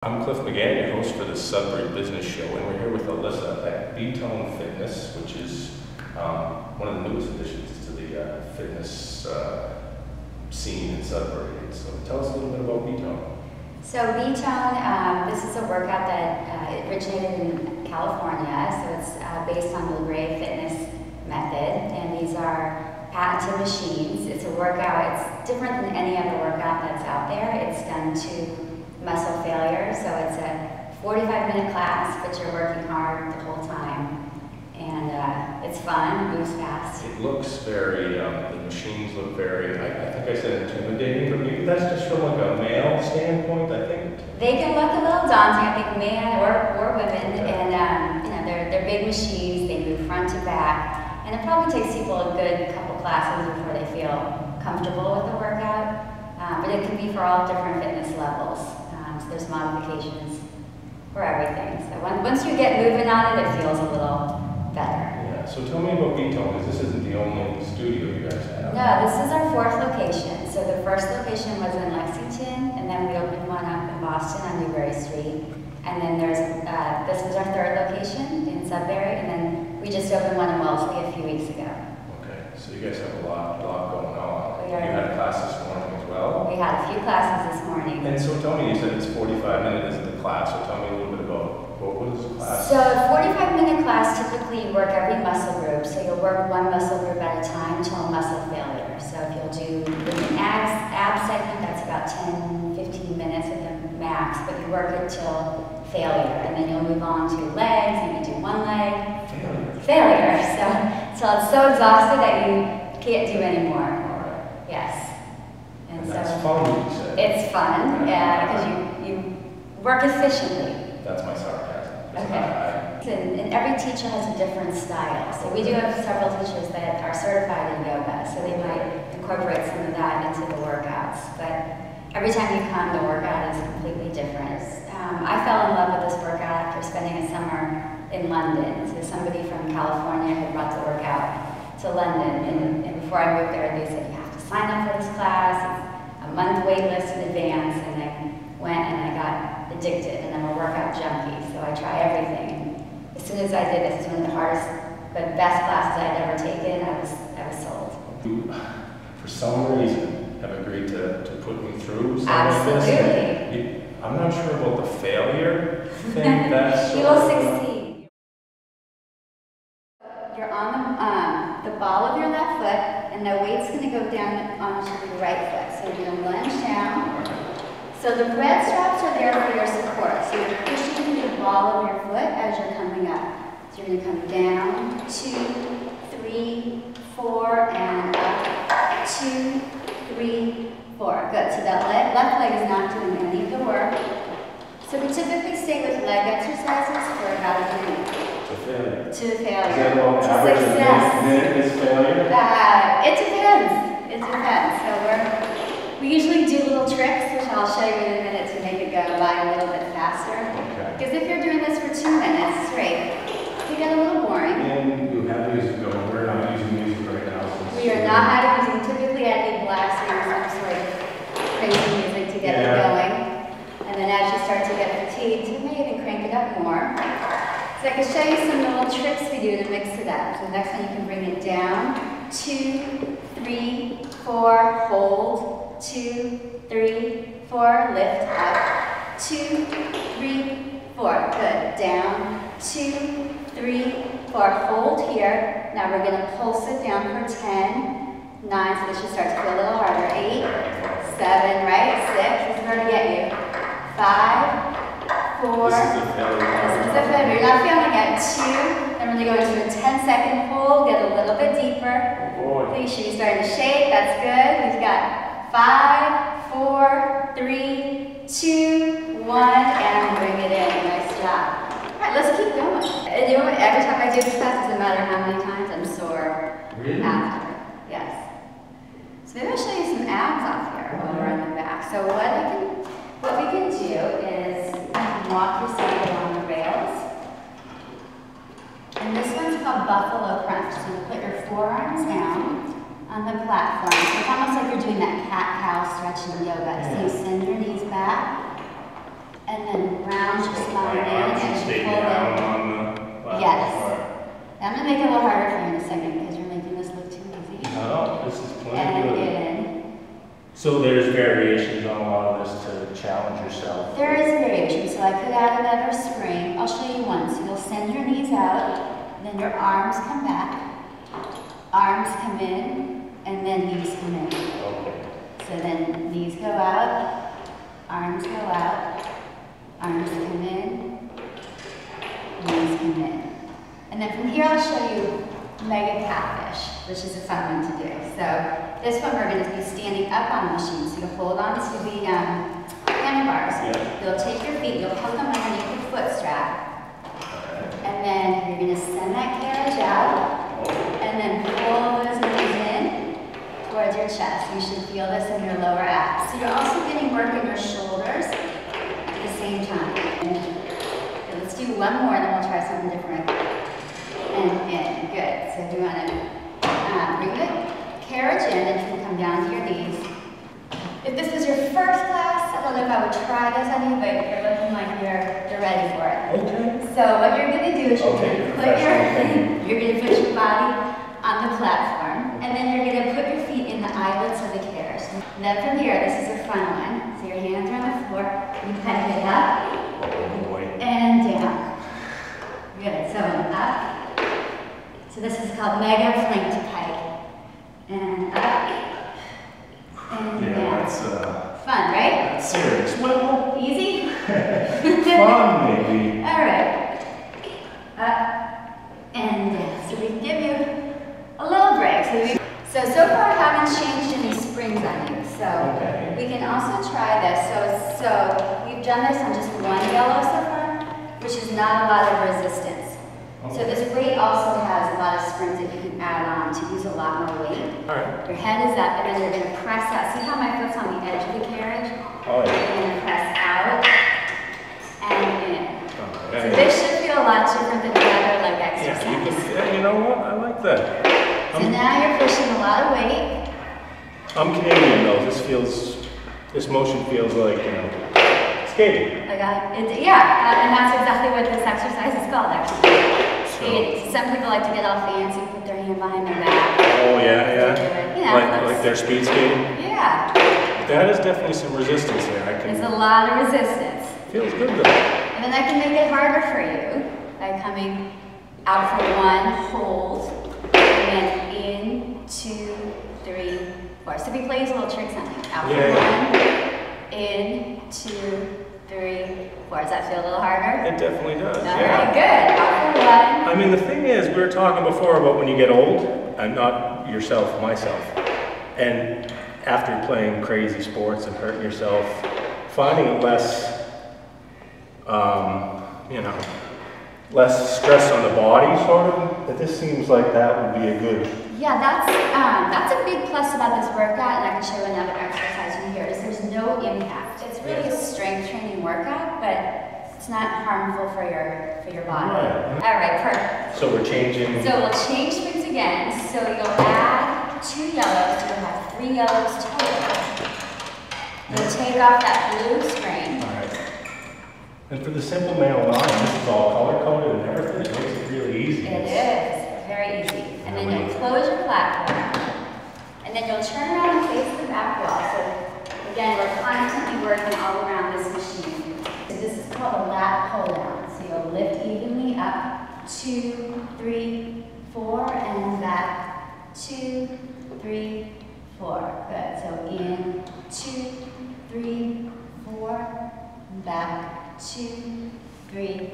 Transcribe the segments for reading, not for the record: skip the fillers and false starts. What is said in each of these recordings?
I'm Cliff McGann, your host for the Sudbury Business Show, and we're here with Alyssa at B-Tone Fitness, which is one of the newest additions to the fitness scene in Sudbury. So tell us a little bit about B-Tone. So B-Tone, this is a workout that originated in California, so it's based on the Gray Fitness method, and these are patented machines. It's a workout, it's different than any other workout that's out there. It's done to muscle failure, so it's a 45-minute class, but you're working hard the whole time, and it's fun, moves fast. It looks very, the machines look very, I think I said intimidating, but maybe that's just from like a male standpoint, I think. They can look a little daunting, I think, man or women, and you know, they're big machines, they move front to back, and it probably takes people a good couple classes before they feel comfortable with the workout, but it can be for all different fitness levels. So there's modifications for everything. So once you get moving on it, it feels a little better. Yeah, so tell me about B-Tone, because this isn't the only studio you guys have. No, this is our fourth location. So the first location was in Lexington, and then we opened one up in Boston on Newbury Street. And then there's, this was our third location in Sudbury, and then we just opened one in Wellesley a few weeks ago. Okay, so you guys have a lot going on. You had a class this morning as well? We had a few classes this morning. And so tell me, you said it's 45 minutes is the class, so tell me a little bit about what is the class? So a 45-minute class, typically you work every muscle group. So you'll work one muscle group at a time until muscle failure. So if you'll do an ab segment, that's about 10-15 minutes at the max, but you work it till failure. And then you'll move on to legs, and you do one leg. Failure. So it's so exhausted that you can't do anymore. Yes. And that's fun, you said. It's fun, yeah, because you work efficiently. That's my sarcasm. Okay. And every teacher has a different style. So we do have several teachers that are certified in yoga, so they might incorporate some of that into the workouts. But every time you come, the workout is completely different. I fell in love with this workout after spending a summer in London. So somebody from California had brought the workout to London, and before I moved there, they said, you have to sign up for this class. It's a month wait list in advance, and I went and I got addicted, and I'm a workout junkie, so I try everything. As soon as I did this, it's one of the hardest but best classes I'd ever taken. I was sold. You, for some reason, have agreed to put me through something Absolutely. Like this. I'm not sure about the failure thing. That's you will succeed. You're on the ball of your left foot, and the weight's going to go down onto your right foot. So you're going to lunge down. So the red straps are there for your support. So you're pushing the ball of your foot as you're coming up. So you're going to come down, 2, 3, 4, and up, 2, 3, 4. Good. So that left leg is not doing any of the work. So we typically stay with leg exercises for about a minute. To failure. To failure. Is that about average success. minute is failure? It depends. It depends. So we usually do little tricks, which I'll show you in a minute to make it go by a little bit faster. Okay. Because if you're doing this for 2 minutes straight, it can get a little boring. And you have music going. We're not using music right now. We are not using, typically I'd be blasting some sort of crazy music to get it going. And then as you start to get fatigued, you may even crank it up more. So I can show you some little tricks we do to mix it up. So the next one you can bring it down, 2, 3, 4, hold, 2, 3, 4, lift up, 2, 3, 4, good, down, 2, 3, 4, hold here. Now we're going to pulse it down for 10, 9, so this should start to feel a little harder, 8, 7, right, 6, this is where to get you, 5, 4, This is the failure. This is the failure. You're not feeling it. 2, then we're going to go into a 10-second hold, get a little bit deeper. Please, should be starting to shake. That's good. We've got 5, 4, 3, 2, 1, and bring it in. Nice job. All right, let's keep going. And you know what? Every time I do this class, it doesn't matter how many times I'm sore after. Yes. So maybe I'll show you some abs off here while we're on the back. So what we can do is walk yourself along the rails. And this one's called Buffalo Crunch. So you put your forearms down on the platform. So it's almost like you're doing that cat-cow stretch in yoga. So you send your knees back, And then round your spine in My arms should and stay pull down it. on the left Yes. part. I'm going to make it a little harder for you in a second because you're making this look too easy. No, this is plenty And good. in. So there's variations on a lot of this to challenge yourself. There is variation, so I could add another spring. I'll show you one. So you'll send your knees out, then your arms come back, arms come in, and then knees come in. Okay. So then knees go out, arms go out, arms come in, knees come in. And then from here I'll show you mega catfish, which is a fun one to do. So this one we're going to be standing up on the machine. So you'll hold on to the handlebars. Yeah. You'll take your feet, you'll hook them underneath your foot strap, and then you're going to send that carriage out, and then pull those knees in towards your chest. You should feel this in your lower abs. So you're also getting work in your shoulders at the same time. Okay, let's do one more, then we'll try something different. And in, good. So you want to bring the carriage in, and you can come down to your knees. If this was your first class, I don't know if I would try this on you, but you're looking like you're ready for it. Okay. So what you're going to do is Okay, professional. you're going to put your body on the platform, and then you're going to put your feet in the eyelets of the carriage. And then from here, this is a fun one. So your hands are on the floor, you kind of get up Oh boy. and down. Good. So up. So this is called mega flank to pike. And up and Yeah, down. that's Fun, right? that's serious. Well, Easy? fun maybe. All right. Up and down. So we can give you a little break. So far I haven't changed any springs on you. So Okay. we can also try this. So we've done this on just one yellow so far, which is not a lot of resistance. So this weight also has a lot of springs that you can add on to use a lot more weight. All right. Your head is up, and then you're going to press out. See how my foot's on the edge of the carriage? Oh yeah. You're going to press out and in. So Yeah, this should feel a lot different than the other leg yeah, you exercise. can. Yeah, you know what? I like that. So now you're pushing a lot of weight. I'm Canadian though. This motion feels like, skating. And that's exactly what this exercise is called, actually. Some people like to get all fancy, put their hand behind their back. Oh yeah, yeah. You know, Like they're speed skating. Yeah, That is definitely some resistance there. there's a lot of resistance. Feels good though. And then I can make it harder for you by coming out for one, hold, and then in, 2, 3, 4. So we play these little tricks on you. Out for 1, in, 2, 3, 4. Does that feel a little harder? It definitely does. All Yeah. right, good. Out for 1. I mean, the thing is, we were talking before about when you get old, and not yourself, myself, and after playing crazy sports and hurting yourself, finding it less, less stress on the body, sort of. That this seems like that would be a good. Yeah, that's a big plus about this workout, and I can show you another exercise from here, is there's no impact. It's really a strength training workout, but it's not harmful for your body. Right. All right, perfect. So we're changing. So we'll change things again. So you'll add 2 yellows, you'll have 3 yellows total. You'll take off that blue string. All right. And for the simple male line, this is all color coded and everything. It makes it really easy. It is, very easy. And then you'll close your platform. And then you'll turn around and face the back wall. So again, we're constantly working all around this machine. So this is called a lat pull down. So you'll lift evenly up, 2, 3, 4, and back, 2, 3, 4. Good. So in, 2, 3, 4, back, 2, 3,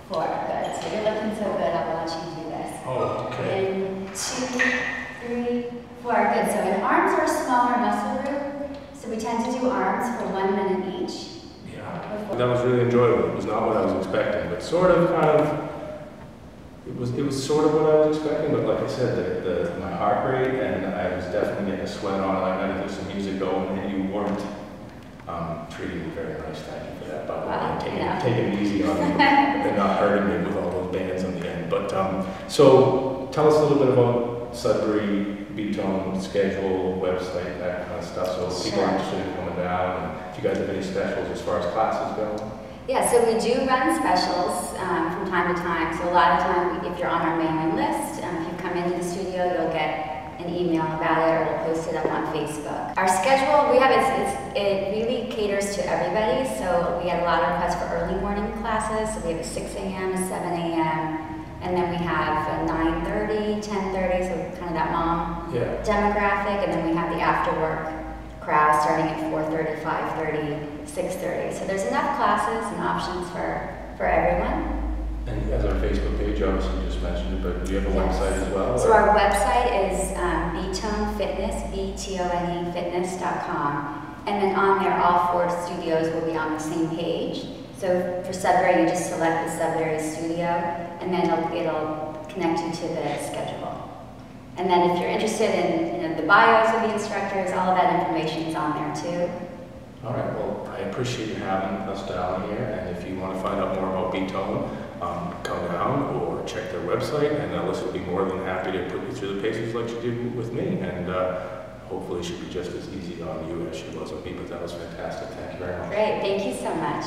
4. Good. So you're looking so good. I'll watch you do this. Oh, okay. In 2, 3, 4. Good. So in arms are a smaller muscle group, so we tend to do arms for 1 minute each. Yeah. That was really enjoyable. It was not what I was expecting, but sort of, kind of. It was sort of what I was expecting, but like I said, my heart rate, and I was definitely getting a sweat on it. I got to do some music going, and you weren't treating me very nice. Thank you for that, by the way. Wow, And taking it easy on me and not hurting me with all those bands on the end. But so tell us a little bit about Sudbury, B-Tone, schedule, website, that kind of stuff. So if people are interested in coming down, and if you guys have any specials as far as classes go. Yeah, so we do run specials from time to time. So a lot of time, if you're on our mailing list, if you come into the studio, you'll get an email about it, or we'll post it up on Facebook. Our schedule, it really caters to everybody. So we get a lot of requests for early morning classes. So we have a 6 a.m., a 7 a.m., and then we have a 9:30, 10:30, so kind of that mom demographic, and then we have the after work crowd starting at 4:30, 5:30, 6:30. So there's enough classes and options for everyone. And as our Facebook page, obviously you just mentioned it, but do you have a website as well? So our website is Betone Fitness, BTONE Fitness.com. And then on there, all 4 studios will be on the same page. So for Sudbury, you just select the Sudbury studio, and then it'll connect you to the schedule. And then if you're interested in the bios of the instructors, all of that information is on there too. All right, well, I appreciate you having us down here, and if you want to find out more about Betone, come down or check their website, and Alyssa will be more than happy to put you through the paces like she did with me, and hopefully she'll be just as easy on you as she was on me, but that was fantastic. Thank you very much. Great, thank you so much.